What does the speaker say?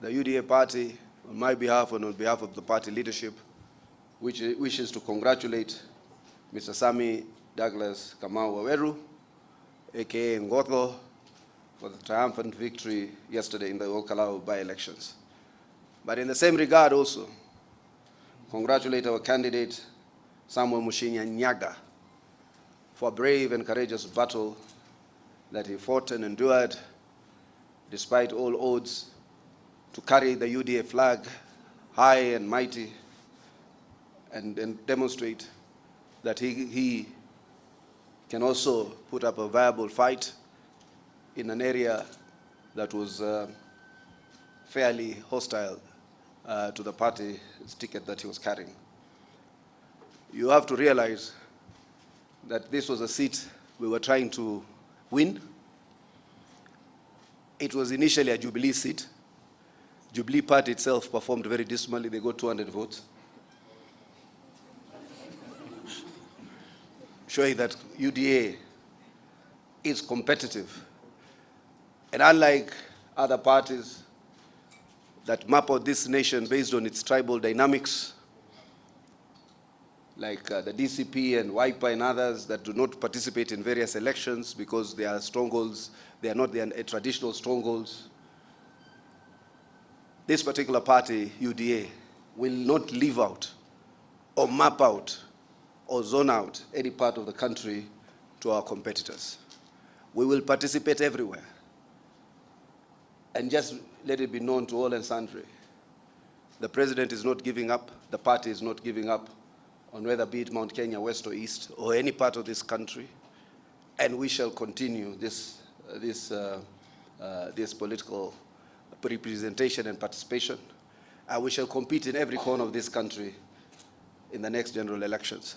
the UDA party, on my behalf and on behalf of the party leadership, which wishes to congratulate Mr. Sami Douglas Kamau Waweru, aka Ngotho, for the triumphant victory yesterday in the Olkalau by-elections. But in the same regard also, congratulate our candidate, Samuel Mushinya Nyaga, for a brave and courageous battle that he fought and endured despite all odds to carry the UDA flag high and mighty and demonstrate that he can also put up a viable fight in an area that was fairly hostile to the party's ticket that he was carrying. You have to realize that this was a seat we were trying to win. It was initially a Jubilee seat. Jubilee party itself performed very dismally. They got 200 votes. Showing that UDA is competitive. And unlike other parties that map out this nation based on its tribal dynamics, like the DCP and WIPA and others that do not participate in various elections because they are strongholds, they are not traditional strongholds. This particular party, UDA, will not leave out or map out or zone out any part of the country to our competitors. We will participate everywhere. And just let it be known to all and sundry, the president is not giving up, the party is not giving up on whether be it Mount Kenya, West or East, or any part of this country, and we shall continue this political representation and participation, and we shall compete in every corner of this country in the next general elections.